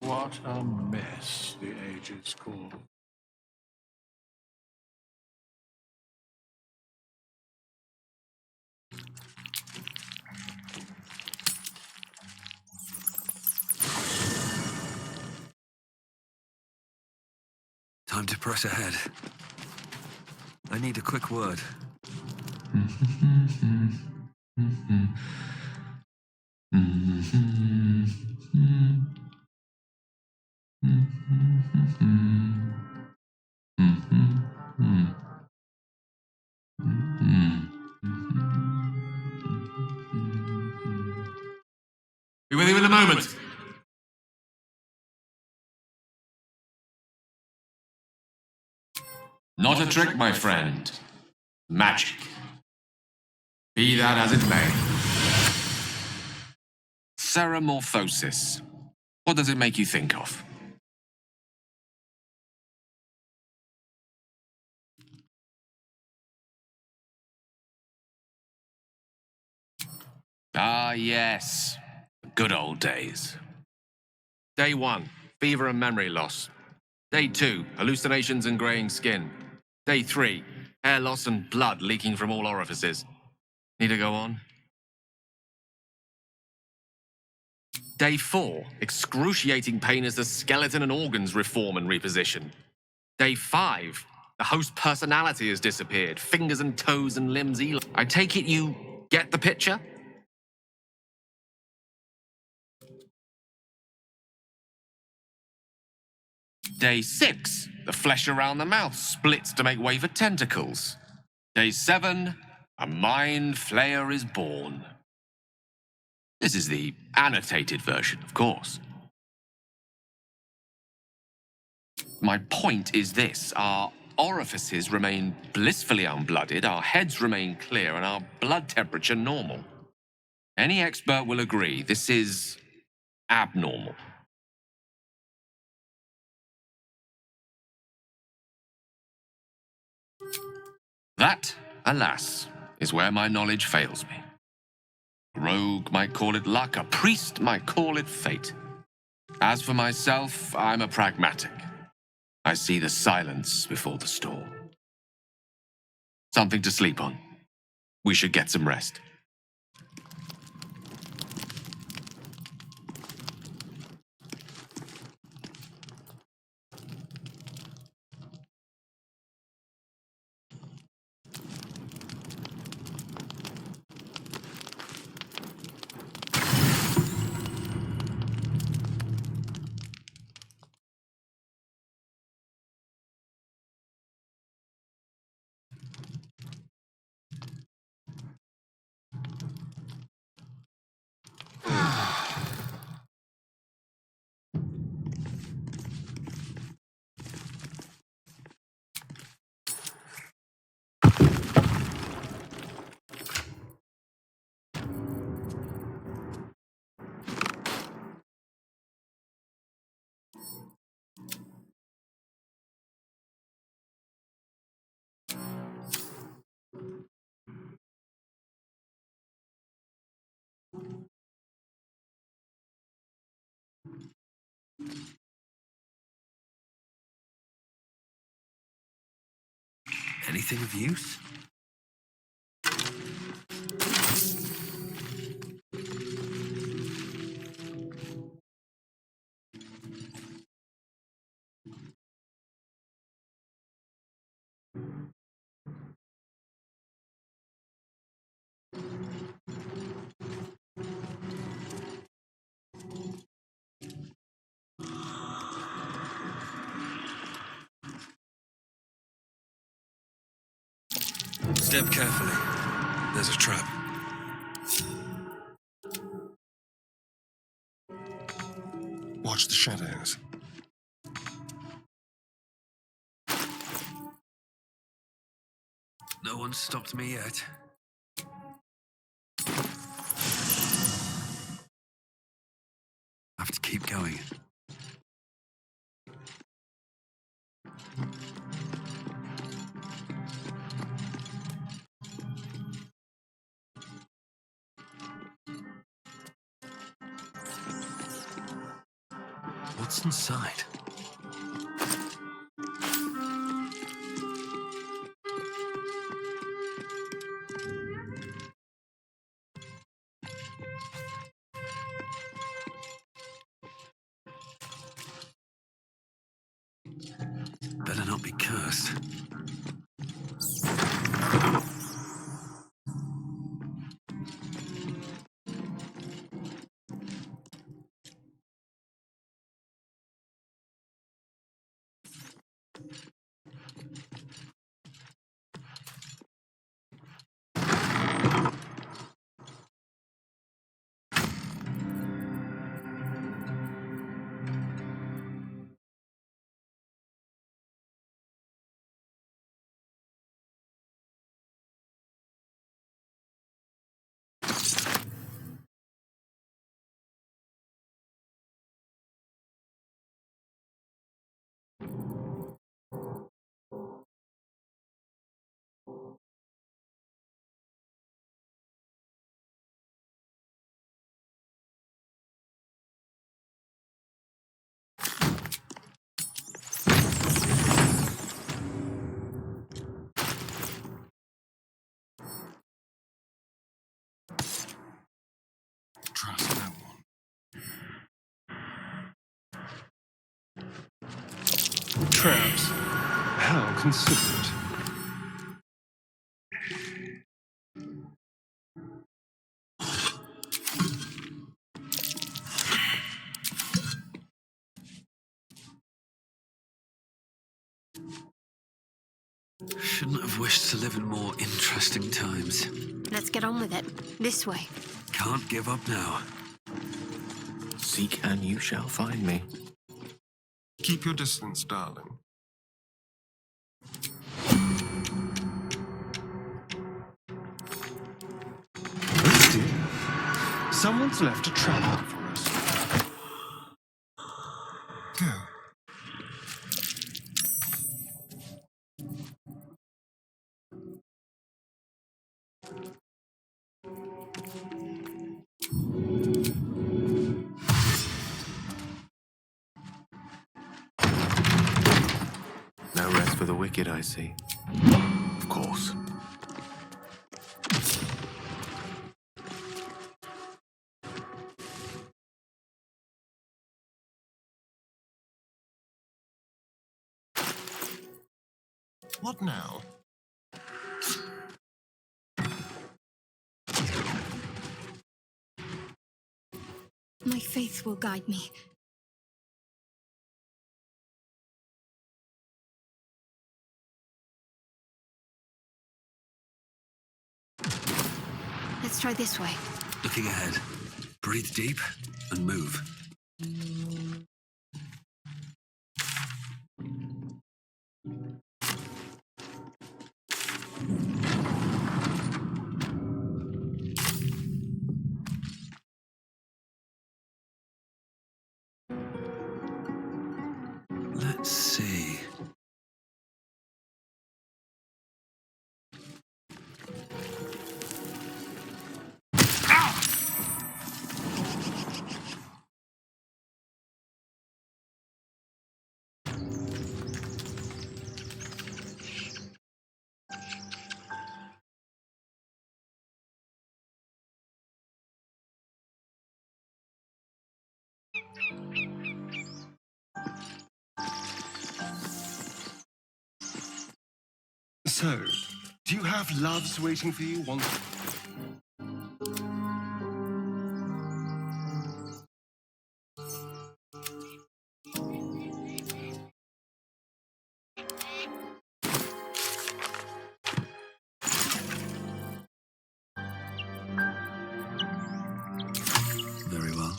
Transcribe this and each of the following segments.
What a mess the ages call. Time to press ahead. I need a quick word. Be with you in a moment. Not a trick, my friend. Magic. Be that as it may. Ceramorphosis. What does it make you think of? Ah, yes. Good old days. Day 1, fever and memory loss. Day 2, hallucinations and graying skin. Day 3, hair loss and blood leaking from all orifices. Need to go on? Day 4, excruciating pain as the skeleton and organs reform and reposition. Day 5, the host personality has disappeared, fingers and toes and limbs I take it you get the picture? Day 6, the flesh around the mouth splits to make way for tentacles. Day 7, a mind flayer is born. This is the annotated version, of course. My point is this: our orifices remain blissfully unblooded, our heads remain clear, and our blood temperature normal. Any expert will agree this is abnormal. That, alas, is where my knowledge fails me. A rogue might call it luck, a priest might call it fate. As for myself, I'm a pragmatic. I see the silence before the storm. Something to sleep on. We should get some rest. Anything of use? Step carefully. There's a trap. Watch the shadows. No one's stopped me yet. I have to keep going. What's inside? Better not be cursed. Trust no one. Traps. How considerate. Shouldn't have wished to live in more interesting times. Let's get on with it. This way. Can't give up now. Seek and you shall find me. Keep your distance, darling. Oh dear. Someone's left a trap out for us. Go. No rest for the wicked, I see. Of course. What now? My faith will guide me. Let's try this way. Looking ahead. Breathe deep and move. Let's see. So, do you have loves waiting for you once? Very well.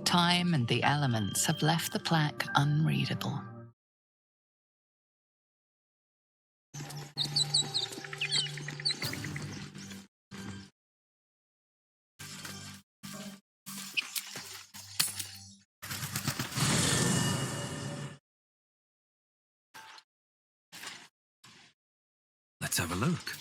Time and the elements have left the plaque unreadable. Let's have a look.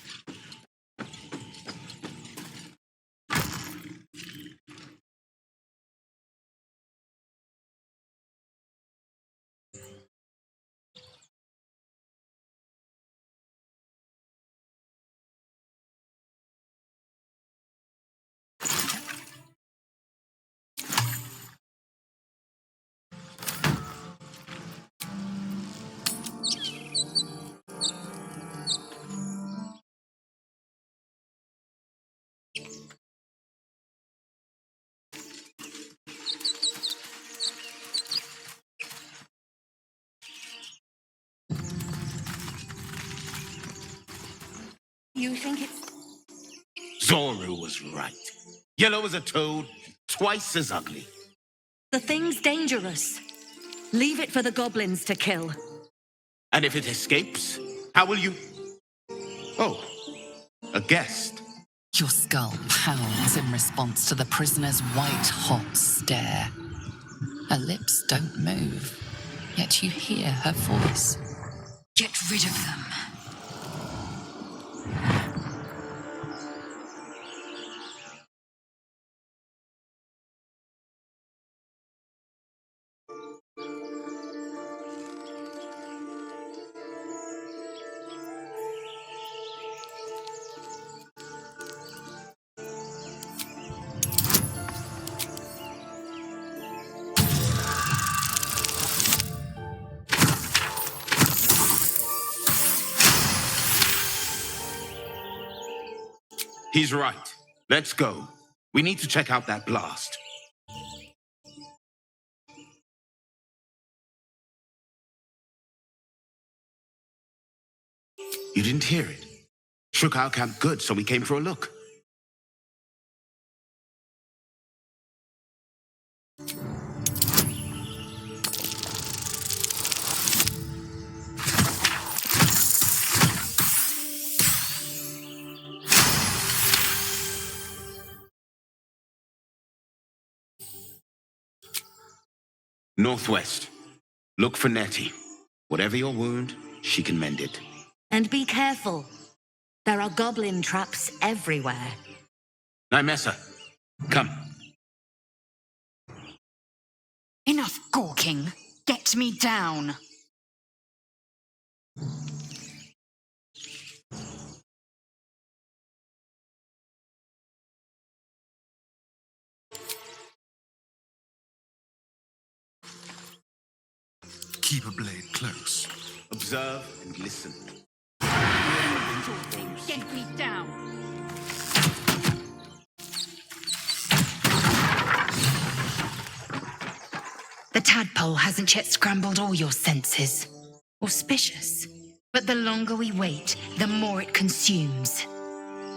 You think it's... Zoru was right. Yellow as a toad, twice as ugly. The thing's dangerous. Leave it for the goblins to kill. And if it escapes, how will you... Oh, a guest. Your skull pounds in response to the prisoner's white-hot stare. Her lips don't move, yet you hear her voice. Get rid of them. He's right. Let's go. We need to check out that blast. You didn't hear it? Shook our camp good, so we came for a look. Northwest. Look for Nettie. Whatever your wound, she can mend it. And be careful. There are goblin traps everywhere. Nymessa, come. Enough gawking. Get me down. Keep a blade close. Observe and listen. Get me down. The tadpole hasn't yet scrambled all your senses. Auspicious. But the longer we wait, the more it consumes.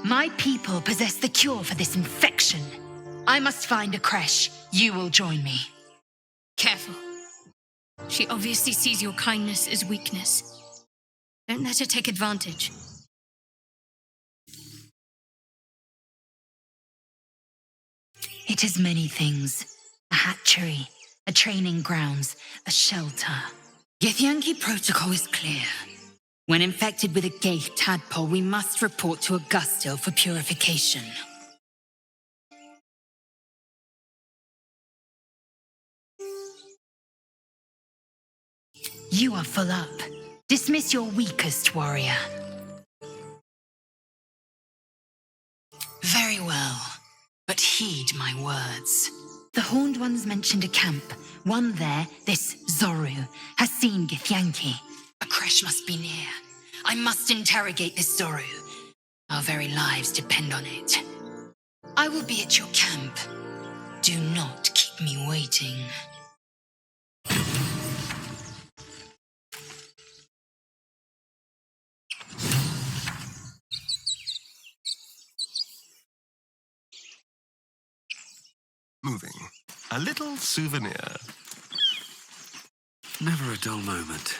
My people possess the cure for this infection. I must find a creche. You will join me. Careful. She obviously sees your kindness as weakness. Don't let her take advantage. It is many things. A hatchery, a training grounds, a shelter. Githyanki protocol is clear. When infected with a Gaith tadpole, we must report to Augustil for purification. You are full up. Dismiss your weakest warrior. Very well, but heed my words. The Horned Ones mentioned a camp. One there, this Zoru, has seen Githyanki. A creche must be near. I must interrogate this Zoru. Our very lives depend on it. I will be at your camp. Do not keep me waiting. Moving. A little souvenir. Never a dull moment.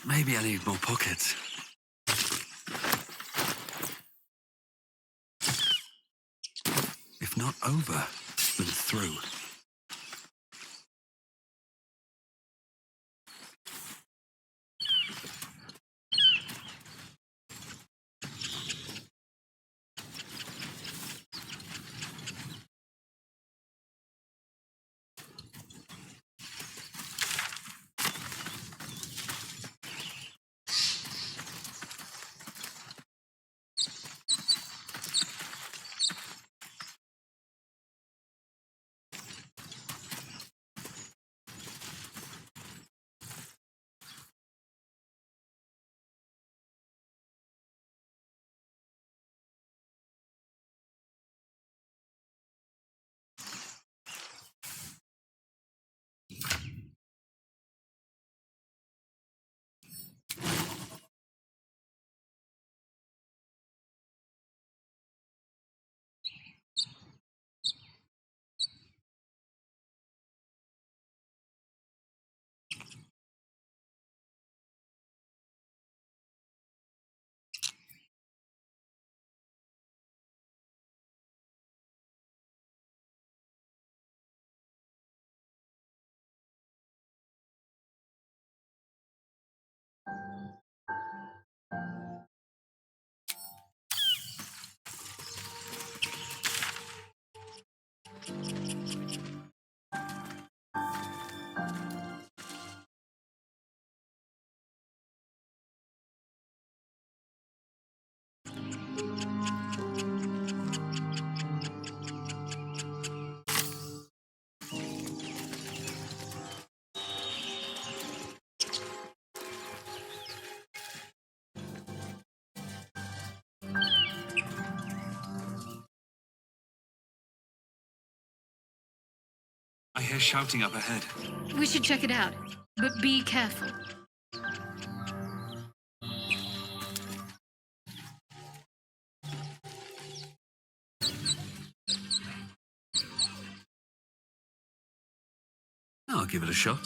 Maybe I need more pockets. If not over, then through. I hear shouting up ahead. We should check it out, but be careful. I'll give it a shot.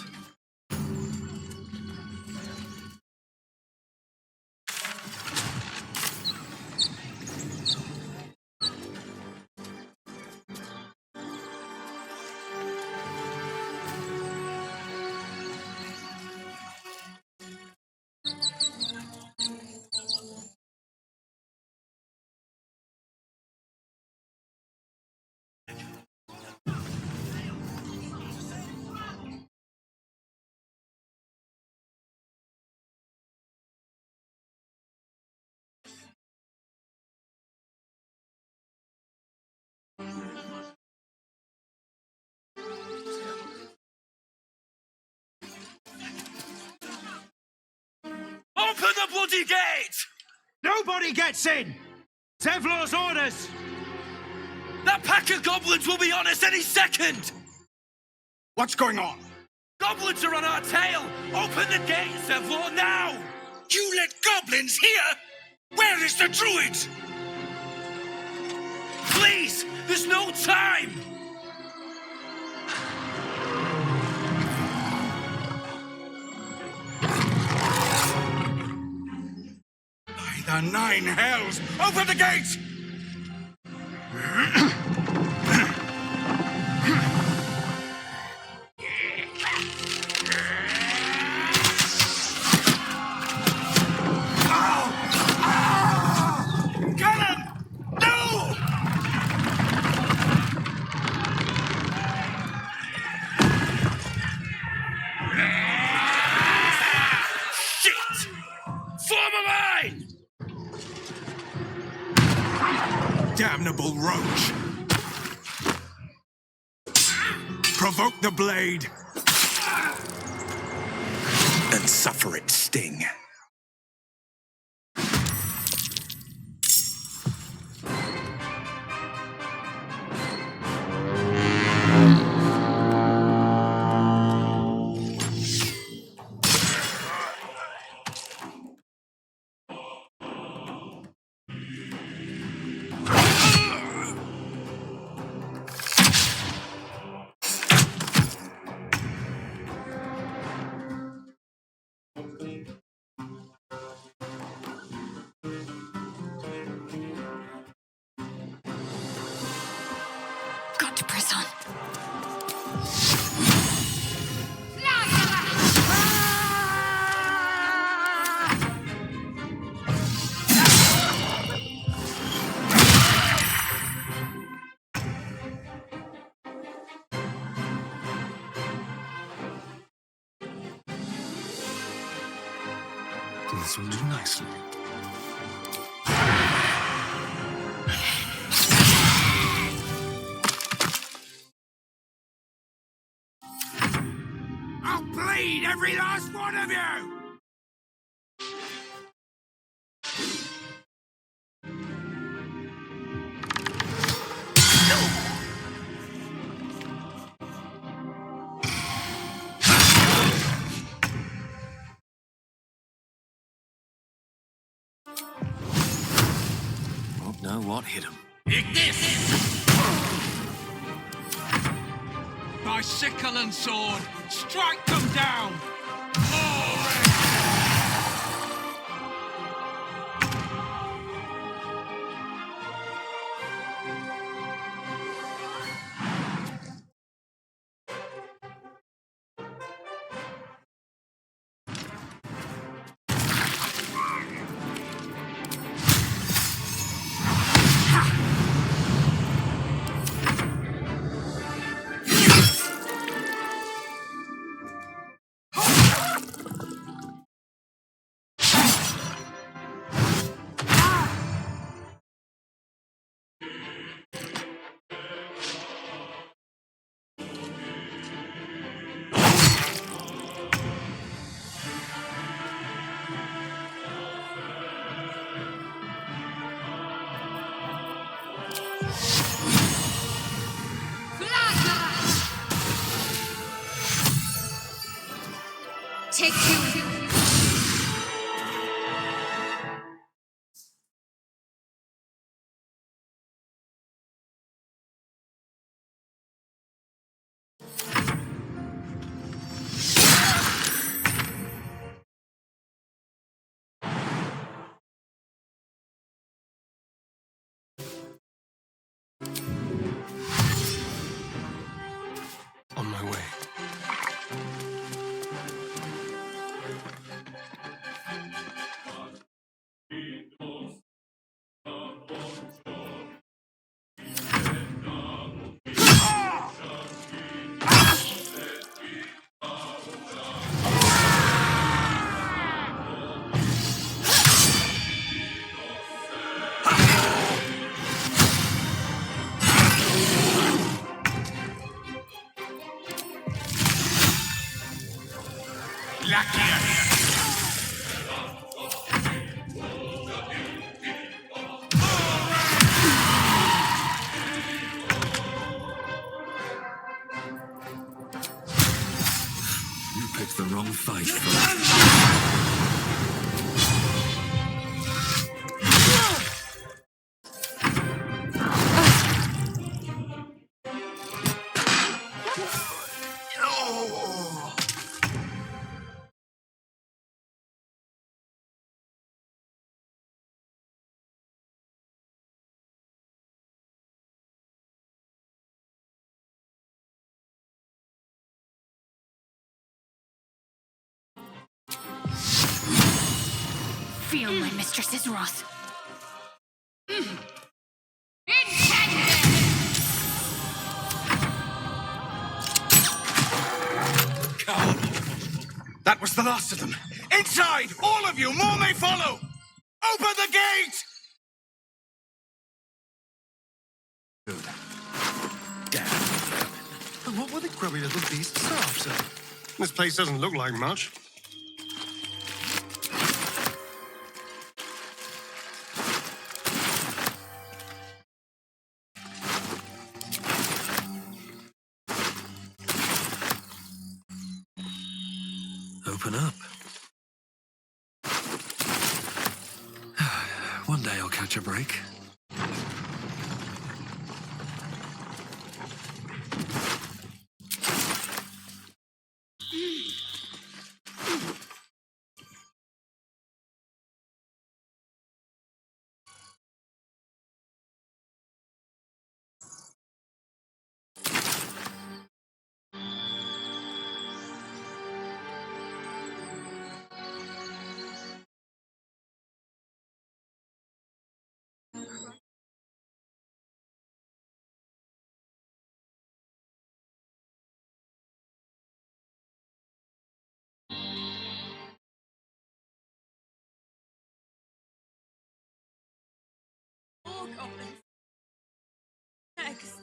Open the bloody gate! Nobody gets in! Zevlor's orders! That pack of goblins will be on us any second! What's going on? Goblins are on our tail! Open the gate, Zevlor, now! You let goblins here? Where is the druid? Please, there's no time! By the nine hells! Open the gate! Damnable roach! Provoke the blade and suffer its sting. Got to press on. This will do nicely. I'll bleed every last one of you! Won't know what hit him. Ignis! By sickle and sword, strike them down! Take two. On my way. You picked the wrong fight for that. Feel my mistress's wrath. That was the last of them. Inside! All of you! More may follow! Open the gate! Good. Damn. And what were the grubby little beasts after? This place doesn't look like much. Open up. One day I'll catch a break. Next.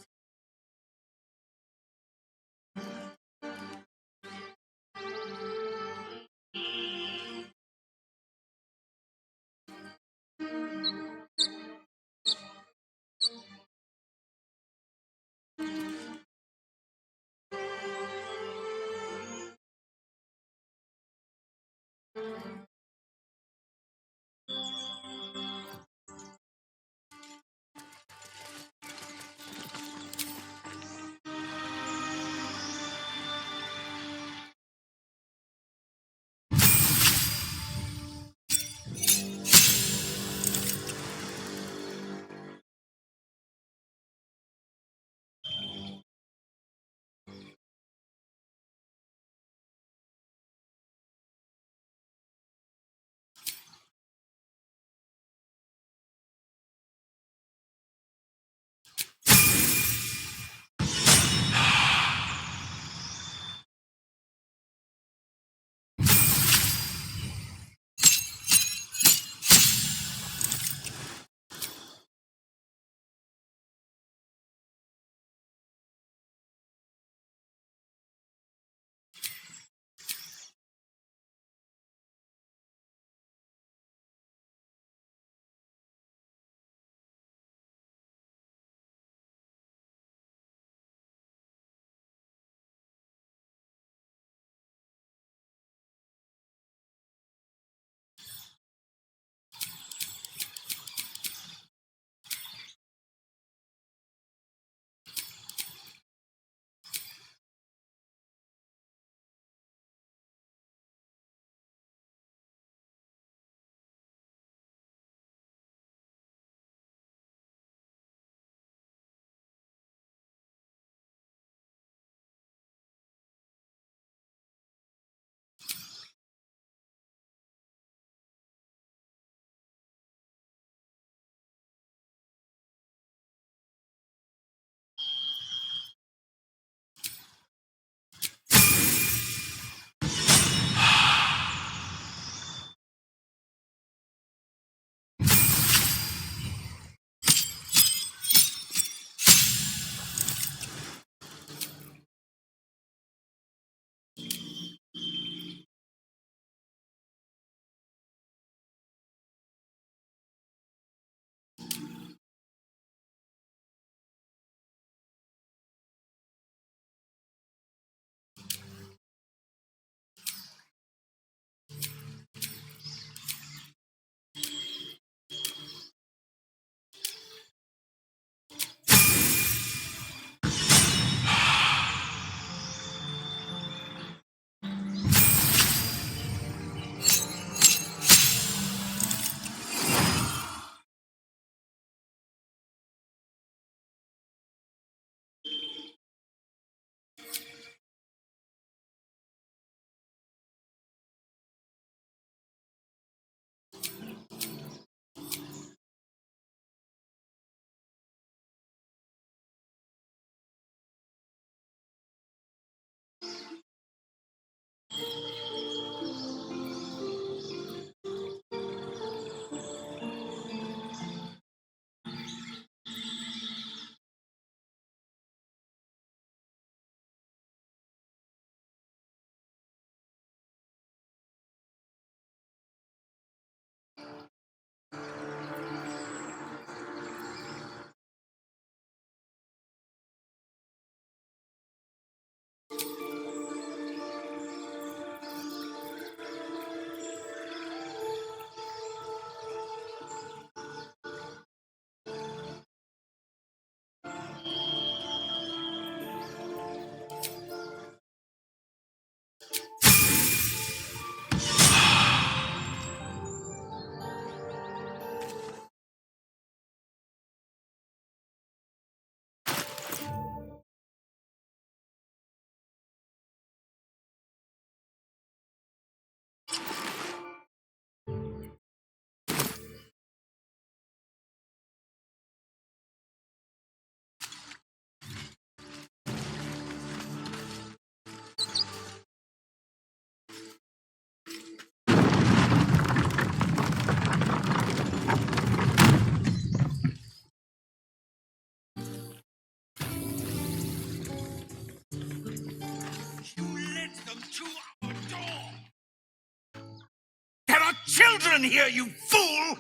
children here, you fool!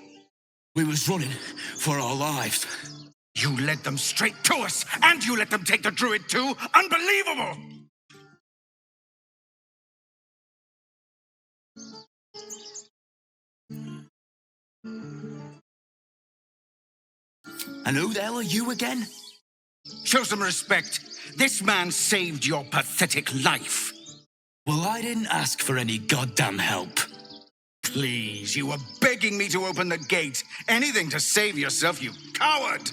We was running for our lives. You led them straight to us, and you let them take the druid too? Unbelievable! And who the hell are you again? Show some respect. This man saved your pathetic life. Well, I didn't ask for any goddamn help. Please, you were begging me to open the gate. Anything to save yourself, you coward!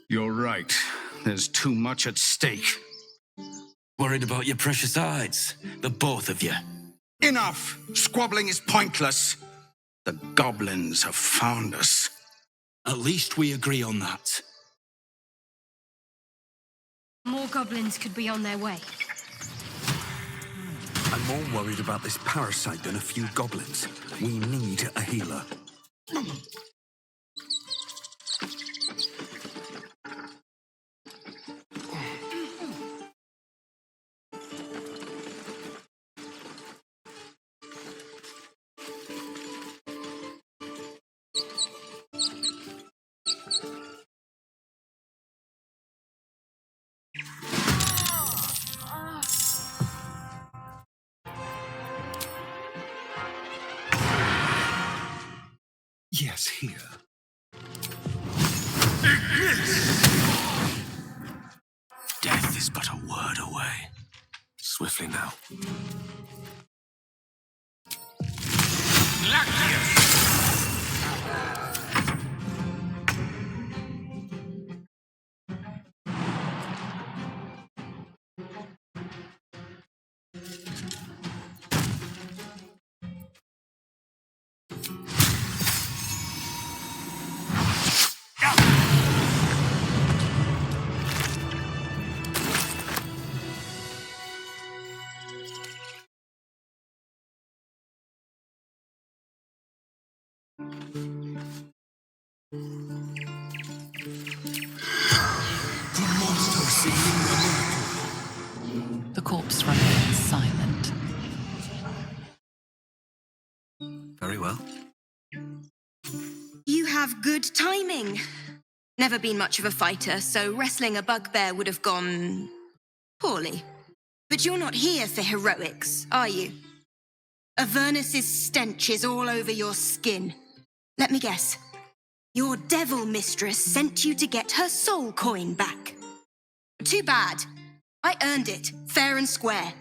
You're right. There's too much at stake. Worried about your precious hides, the both of you. Enough! Squabbling is pointless. The goblins have found us. At least we agree on that. More goblins could be on their way. I'm more worried about this parasite than a few goblins. We need a healer. Yes, here. Death is but a word away. Swiftly now. The corpse remains silent. Very well. You have good timing. Never been much of a fighter, so wrestling a bugbear would have gone poorly. But you're not here for heroics, are you? Avernus's stench is all over your skin. Let me guess. Your devil mistress sent you to get her soul coin back. Too bad. I earned it, fair and square.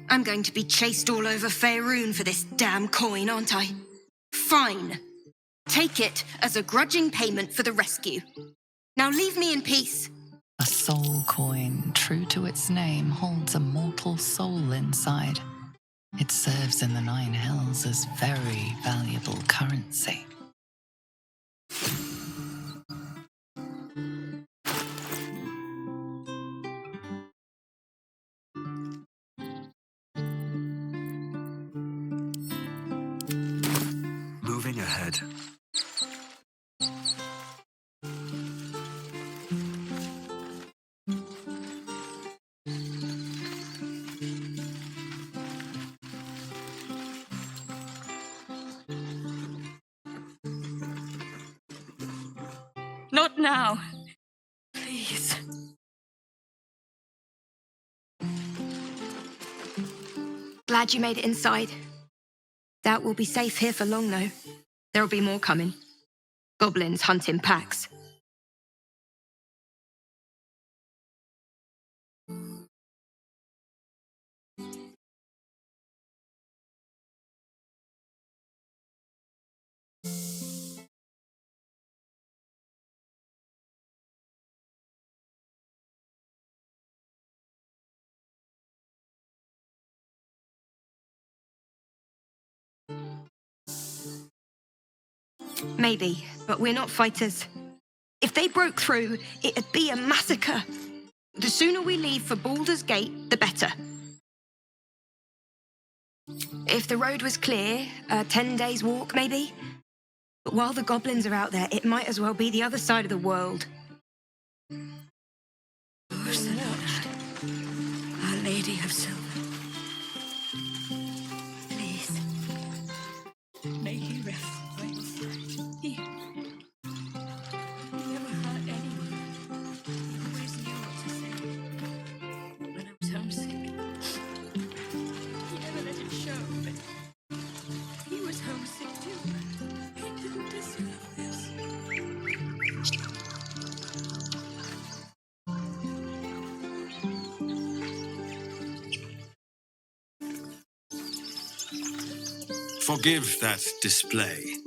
I'm going to be chased all over Faerun for this damn coin, aren't I? Fine. Take it as a grudging payment for the rescue. Now leave me in peace. A soul coin, true to its name, holds a mortal soul inside. It serves in the Nine Hells as very valuable currency. Moving ahead. Not now. Please. Glad you made it inside. Doubt we'll be safe here for long, though. There'll be more coming. Goblins hunt in packs. Maybe, but we're not fighters. If they broke through, it'd be a massacre. The sooner we leave for Baldur's Gate, the better. If the road was clear, 10 days' walk, maybe? But while the goblins are out there, it might as well be the other side of the world. Watched. Our Lady of Silver. Please. May he rest. He never hurt anyone. He always knew what to say. When I was homesick, he never let it show, but he was homesick too. He didn't deserve this. Forgive that display.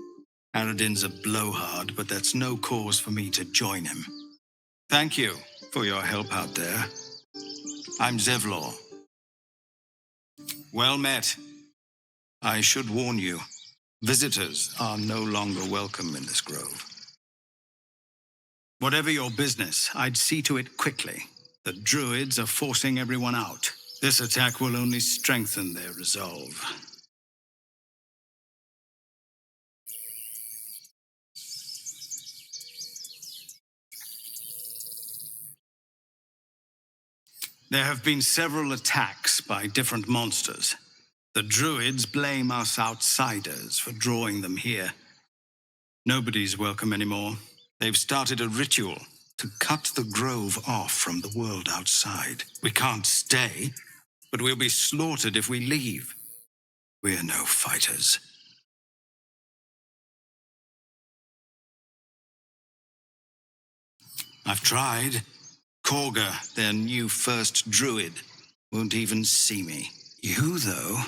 Aradin's a blowhard, but that's no cause for me to join him. Thank you for your help out there. I'm Zevlor. Well met. I should warn you, visitors are no longer welcome in this grove. Whatever your business, I'd see to it quickly. The druids are forcing everyone out. This attack will only strengthen their resolve. There have been several attacks by different monsters. The druids blame us outsiders for drawing them here. Nobody's welcome anymore. They've started a ritual to cut the grove off from the world outside. We can't stay, but we'll be slaughtered if we leave. We're no fighters. I've tried. Korga, their new first druid, won't even see me. You, though?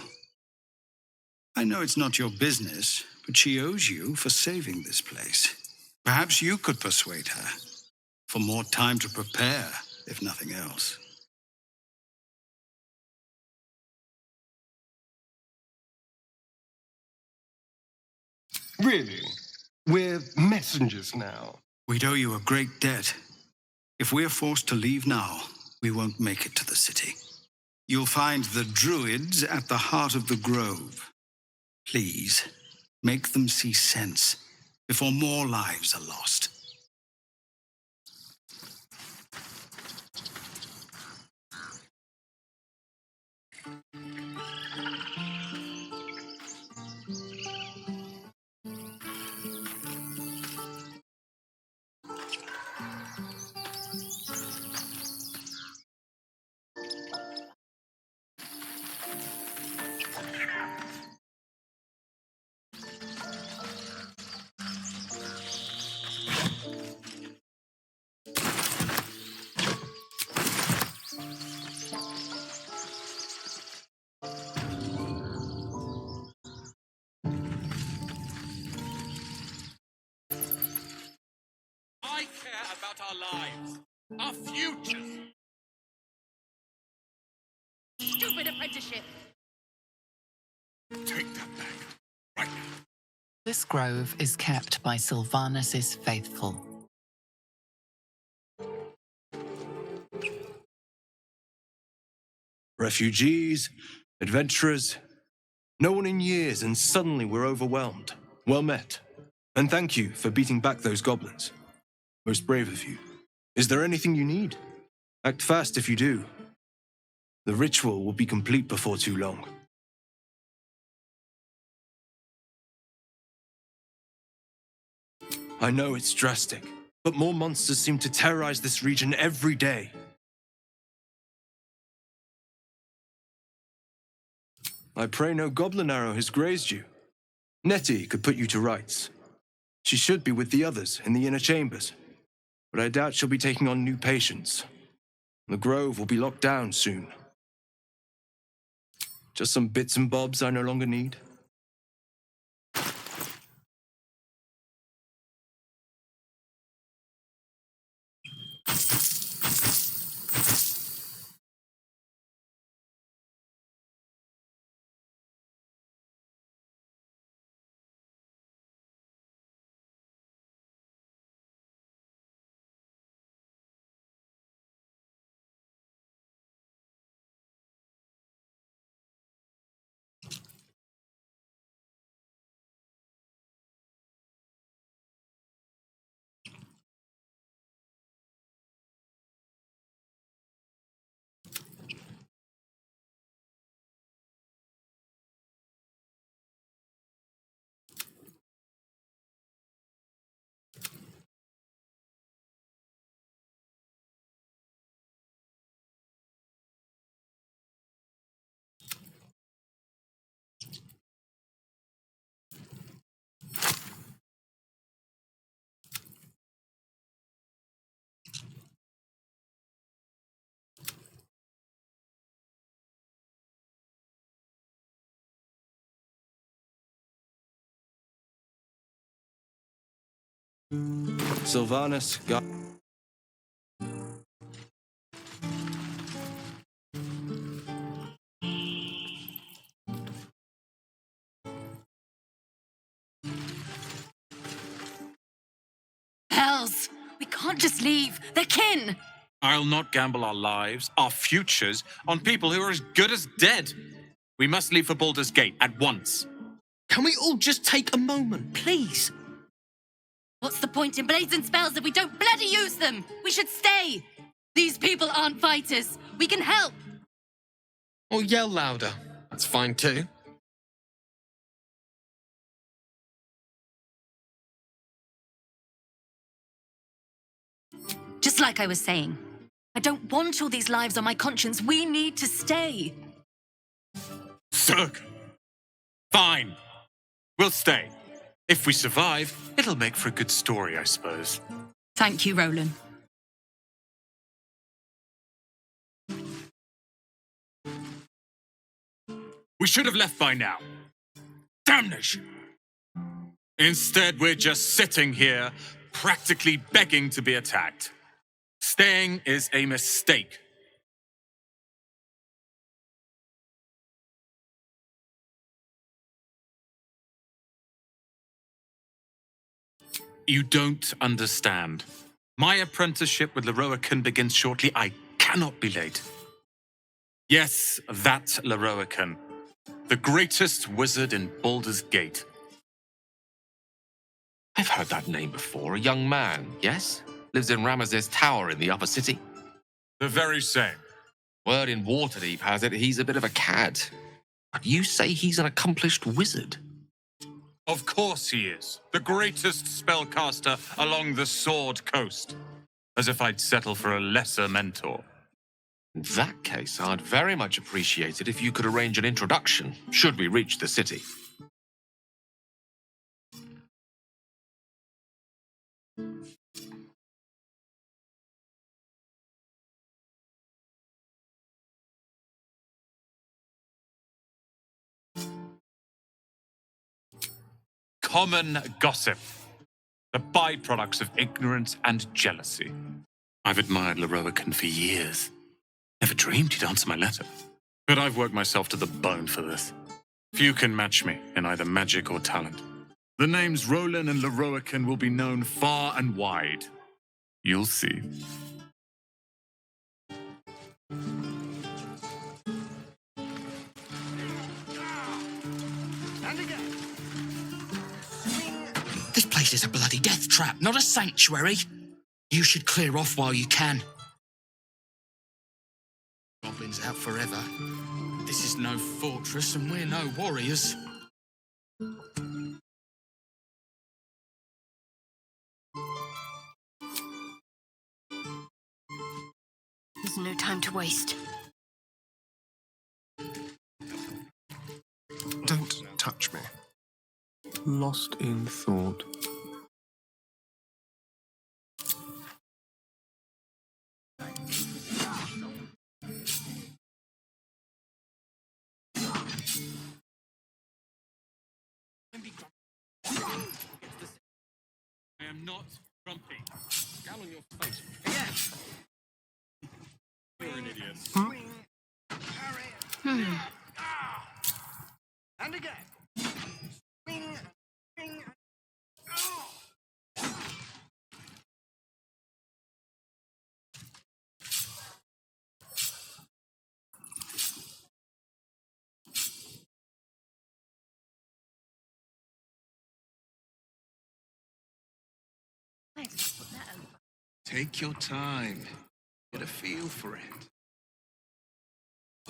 I know it's not your business, but she owes you for saving this place. Perhaps you could persuade her. For more time to prepare, if nothing else. Really? We're messengers now. We'd owe you a great debt. If we're forced to leave now, we won't make it to the city. You'll find the druids at the heart of the grove. Please, make them see sense before more lives are lost. I care about our lives, our futures. Stupid apprenticeship. Take that back, right now. This grove is kept by Sylvanus' faithful. Refugees, adventurers, no one in years, and suddenly we're overwhelmed. Well met. And thank you for beating back those goblins. Most brave of you. Is there anything you need? Act fast if you do. The ritual will be complete before too long. I know it's drastic, but more monsters seem to terrorize this region every day. I pray no goblin arrow has grazed you. Nettie could put you to rights. She should be with the others in the inner chambers, but I doubt she'll be taking on new patients. The grove will be locked down soon. Just some bits and bobs I no longer need. Sylvanus got. Hells! We can't just leave. They're kin! I'll not gamble our lives, our futures, on people who are as good as dead. We must leave for Baldur's Gate at once. Can we all just take a moment, please? What's the point in blades and spells if we don't bloody use them? We should stay! These people aren't fighters. We can help! Or yell louder. That's fine too. Just like I was saying, I don't want all these lives on my conscience. We need to stay. Zerg! Fine. We'll stay. If we survive, it'll make for a good story, I suppose. Thank you, Roland. We should have left by now. Damnation! Instead, we're just sitting here, practically begging to be attacked. Staying is a mistake. You don't understand. My apprenticeship with Leroican begins shortly. I cannot be late. Yes, that Leroican. The greatest wizard in Baldur's Gate. I've heard that name before. A young man, yes? Lives in Ramazes Tower in the upper city. The very same. Word in Waterdeep has it he's a bit of a cad. But you say he's an accomplished wizard. Of course he is. The greatest spellcaster along the Sword Coast. As if I'd settle for a lesser mentor. In that case, I'd very much appreciate it if you could arrange an introduction, should we reach the city. Common gossip. The byproducts of ignorance and jealousy. I've admired Leroican for years. Never dreamed he'd answer my letter. But I've worked myself to the bone for this. Few can match me in either magic or talent. The names Roland and Leroican will be known far and wide. You'll see. This place is a bloody death trap, not a sanctuary. You should clear off while you can. Goblins out forever. This is no fortress and we're no warriors. There's no time to waste. Don't touch me. Lost in thought. I am not grumpy. Scowl on your face. You're an idiot. And again. Swing, swing. Take your time. Get a feel for it.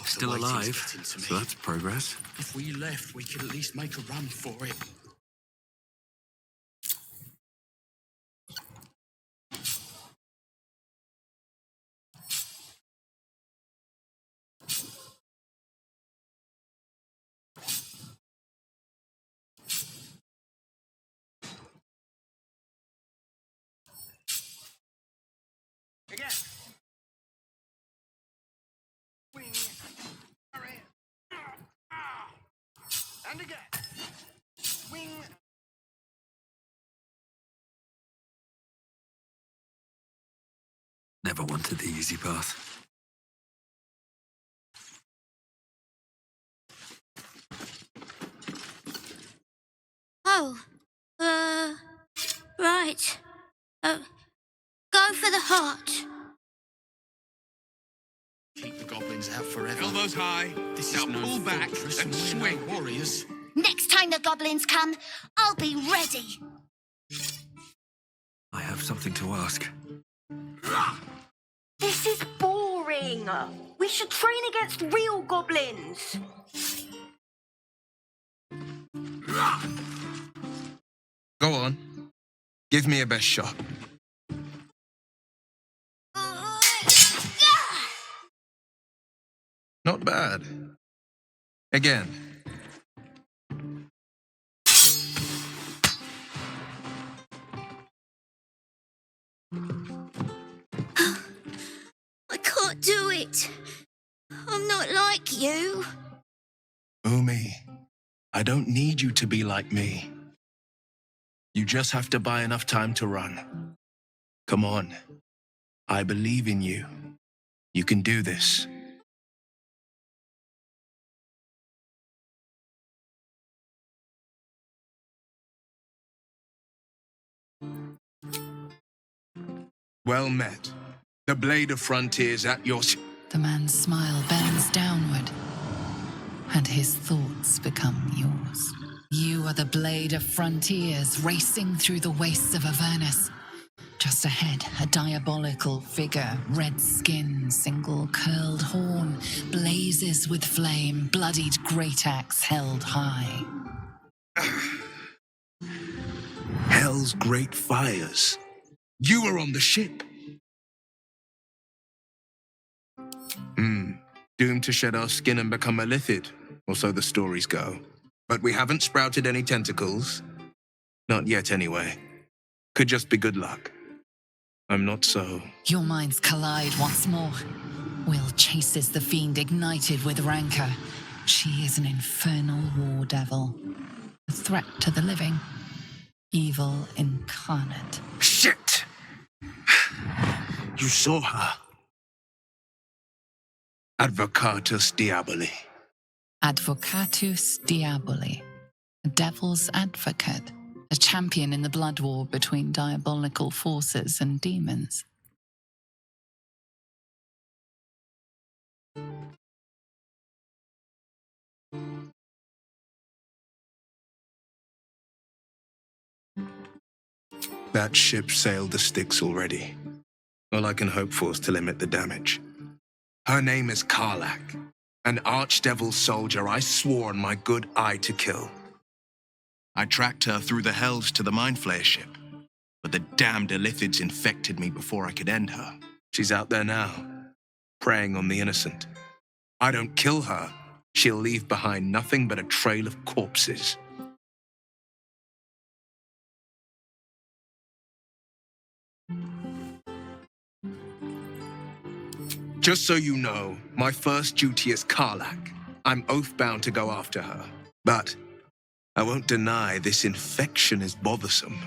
Still alive, so that's progress. If we left, we could at least make a run for it. Again. Swing. Hurry. And again. Swing. Never wanted the easy path. Oh, right. Go for the heart. Keep the goblins out forever. Elbows high. This Now is no pull back fortress and and we're no swing. warriors. Next time the goblins come, I'll be ready. I have something to ask. This is boring. We should train against real goblins. Go on. Give me a best shot. Not bad. Again. I can't do it. I'm not like you. Umi, I don't need you to be like me. You just have to buy enough time to run. Come on. I believe in you. You can do this. Well met. The blade of frontiers at your... The man's smile bends downward, and his thoughts become yours. You are the blade of frontiers racing through the wastes of Avernus. Just ahead, a diabolical figure, red skin, single curled horn, blazes with flame, bloodied great axe held high. Hell's great fires. You were on the ship. Doomed to shed our skin and become a lithid, or so the stories go. But we haven't sprouted any tentacles. Not yet, anyway. Could just be good luck. I'm not so... Your minds collide once more. Will chases the fiend ignited with rancor. She is an infernal war devil. A threat to the living. Evil incarnate. Shit! You saw her. Advocatus Diaboli. Advocatus Diaboli. A devil's advocate. A champion in the blood war between diabolical forces and demons. That ship sailed the Styx already. All I can hope for is to limit the damage. Her name is Karlak, an archdevil soldier I swore on my good eye to kill. I tracked her through the hells to the Mind Flayer ship, but the damned Illithids infected me before I could end her. She's out there now, preying on the innocent. I don't kill her, she'll leave behind nothing but a trail of corpses. Just so you know, my first duty is Karlak. I'm oath-bound to go after her. But I won't deny this infection is bothersome.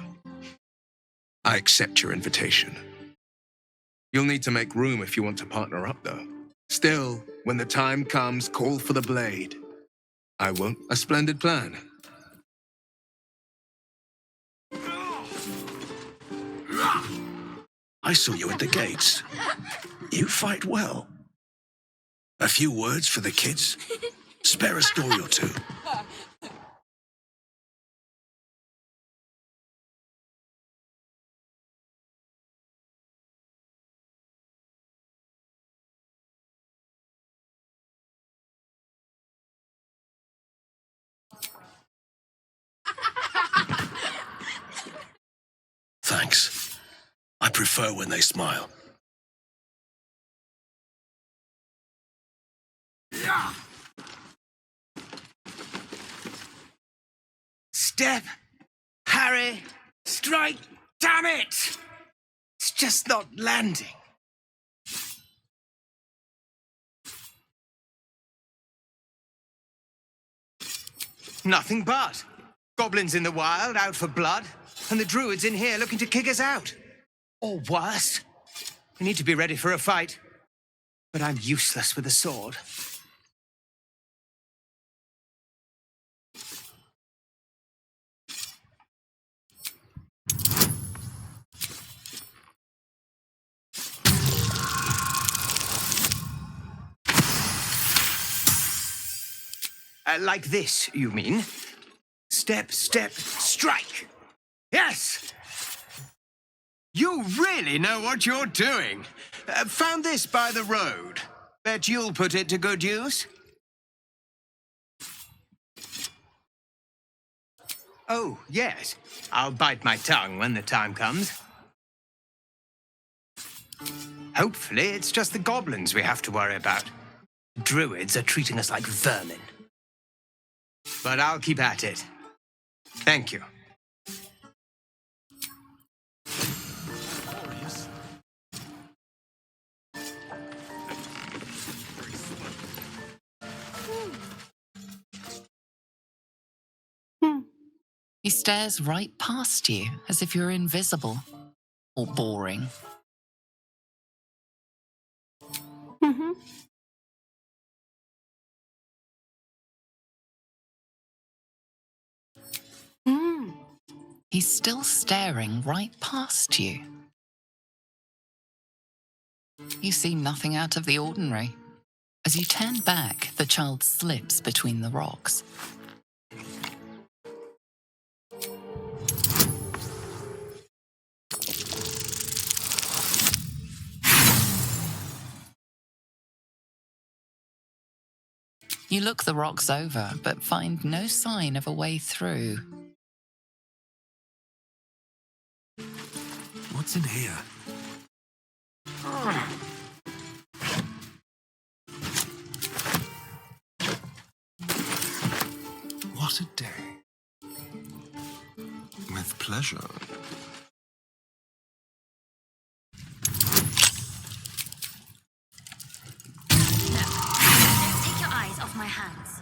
I accept your invitation. You'll need to make room if you want to partner up, though. Still, when the time comes, call for the blade. I won't. A splendid plan. I saw you at the gates. You fight well. A few words for the kids? Spare a story or two. Thanks. I prefer when they smile. Step, Harry, strike, damn it! It's just not landing. Nothing but. Goblins in the wild, out for blood, and the druids in here looking to kick us out. Or worse. We need to be ready for a fight. But I'm useless with a sword. Like this, you mean? Step, step, strike! Yes! You really know what you're doing. Found this by the road. Bet you'll put it to good use. Oh, yes. I'll bite my tongue when the time comes. Hopefully, it's just the goblins we have to worry about. Druids are treating us like vermin. But I'll keep at it. Thank you. He stares right past you, as if you're invisible or boring. He's still staring right past you. You see nothing out of the ordinary. As you turn back, the child slips between the rocks. You look the rocks over, but find no sign of a way through. What's in here? What a day. With pleasure. Don't take your eyes off my hands.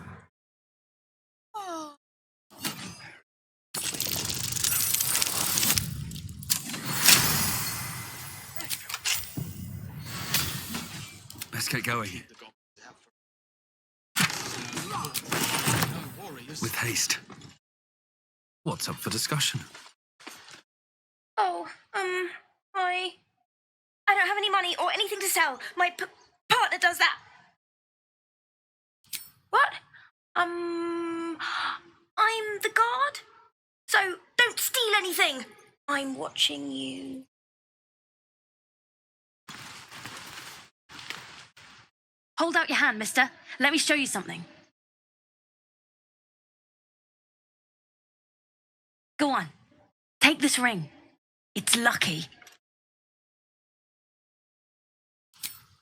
Let's get going. With haste. What's up for discussion? Oh, I don't have any money or anything to sell. My partner does that. What? I'm the guard. So don't steal anything. I'm watching you. Hold out your hand, mister. Let me show you something. Go on. Take this ring. It's lucky.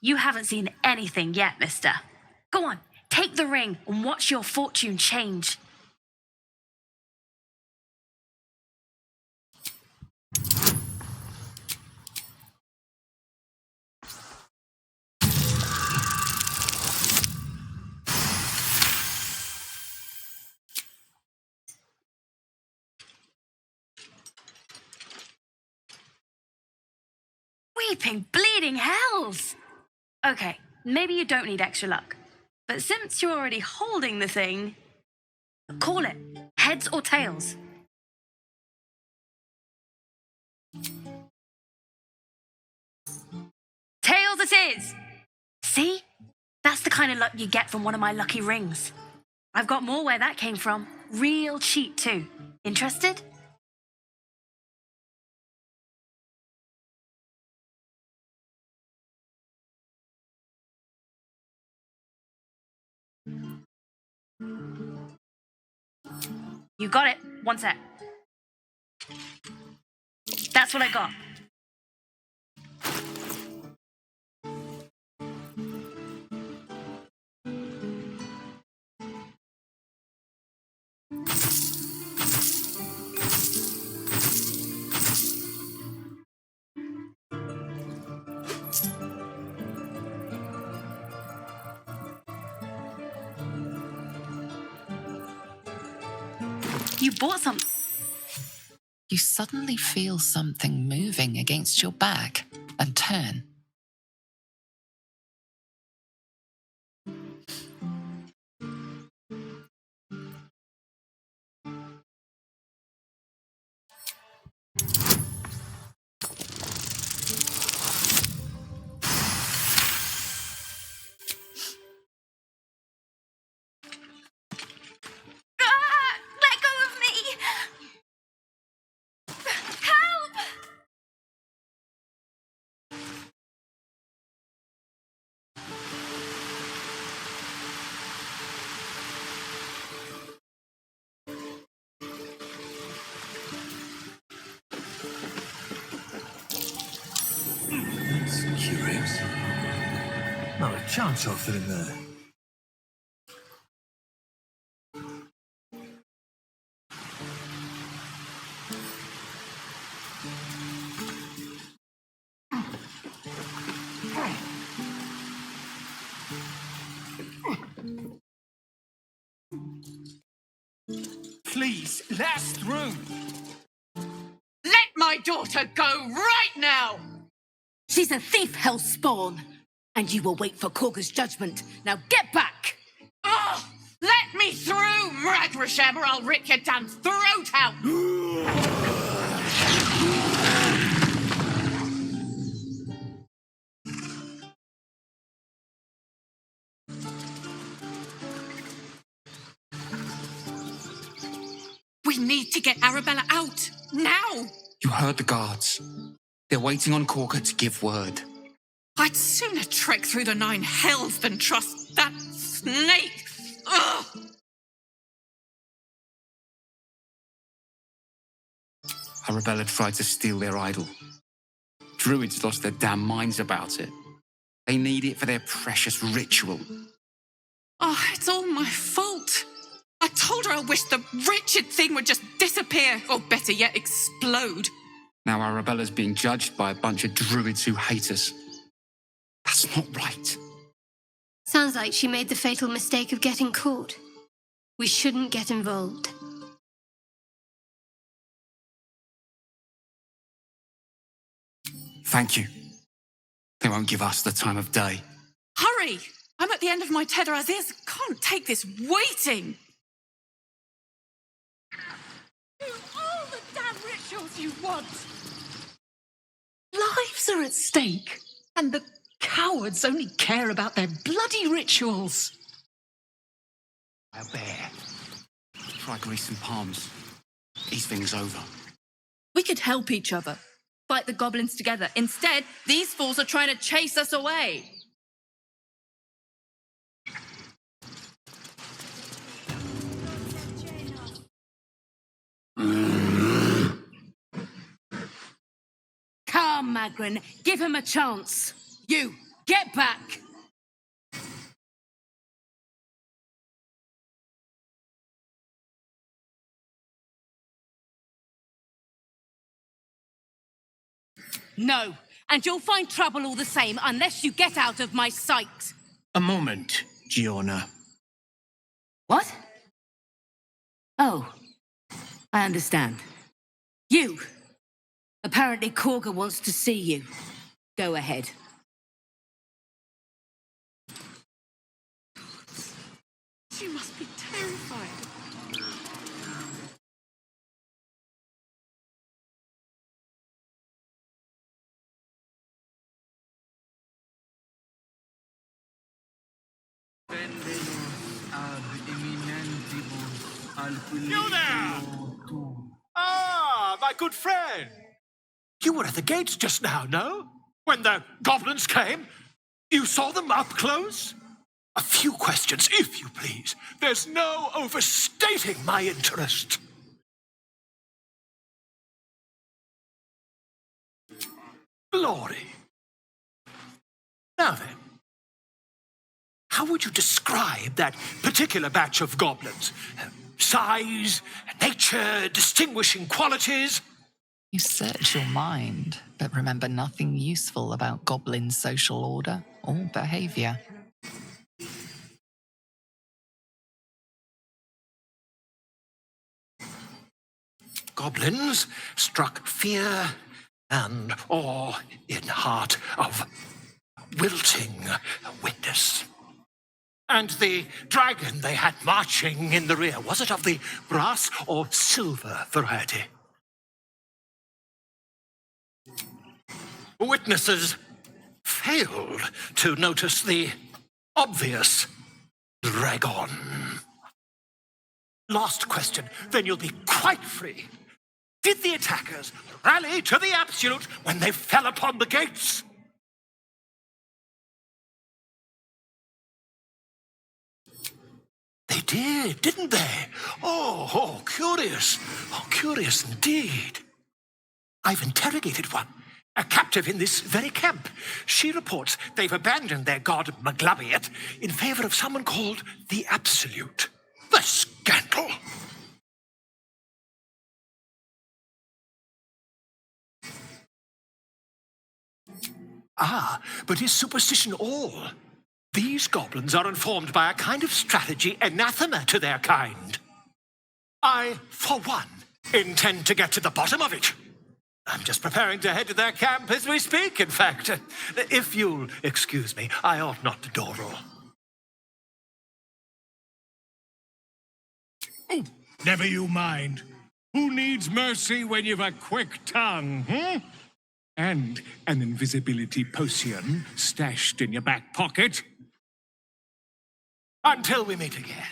You haven't seen anything yet, mister. Go on. Take the ring and watch your fortune change. Weeping, bleeding hells! Okay, maybe you don't need extra luck. But since you're already holding the thing, call it. Heads or tails? Tails it is! See? That's the kind of luck you get from one of my lucky rings. I've got more where that came from. Real cheap too. Interested? You got it. One sec. That's what I got. You bought some. You suddenly feel something moving against your back and turn. Let go of me! Help! That's curious. Not a chance I'll fit in there. Please, let us through. Let my daughter go right now! She's a thief, hellspawn. And you will wait for Korga's judgment. Now get back! Oh, let me through, Mragrasham, or I'll rip your damn throat out! We need to get Arabella out, now! You heard the guards. They're waiting on Korga to give word. I'd sooner trek through the 9 hells than trust that snake! Ugh! Arabella tried to steal their idol. Druids lost their damn minds about it. They need it for their precious ritual. Oh, it's all my fault. I told her I wished the wretched thing would just disappear, or better yet, explode. Now Arabella's being judged by a bunch of druids who hate us. That's not right. Sounds like she made the fatal mistake of getting caught. We shouldn't get involved. Thank you. They won't give us the time of day. Hurry! I'm at the end of my tether as is. Can't take this waiting. Do all the damn rituals you want! Lives are at stake, and the cowards only care about their bloody rituals. A bear. Try greasing palms. These things over. We could help each other. Fight the goblins together. Instead, these fools are trying to chase us away. Come, Magrin, give him a chance. You, get back! No, and you'll find trouble all the same unless you get out of my sight. A moment, Giona. What? Oh, I understand. You. Apparently Korga wants to see you. Go ahead. She must be terrified. You there! Ah, my good friend. You were at the gates just now, no? When the goblins came? You saw them up close? A few questions, if you please. There's no overstating my interest. Glory. Now then, how would you describe that particular batch of goblins? Size, nature, distinguishing qualities? You search your mind, but remember nothing useful about goblin social order or behavior. goblins struck fear and awe in heart of wilting witness. And the dragon they had marching in the rear, was it of the brass or silver variety? Witnesses failed to notice the obvious dragon. Last question, then you'll be quite free. Did the attackers rally to the absolute when they fell upon the gates? They did, didn't they? Oh, curious. Oh, curious indeed. I've interrogated one, a captive in this very camp. She reports they've abandoned their god Maglabiet in favor of someone called the Absolute. The scandal! Ah, but is superstition all? These goblins are informed by a kind of strategy anathema to their kind. I, for one, intend to get to the bottom of it. I'm just preparing to head to their camp as we speak, in fact. If you'll excuse me, I ought not to door roll. Oh, never you mind. Who needs mercy when you've a quick tongue, and an invisibility potion stashed in your back pocket? Until we meet again.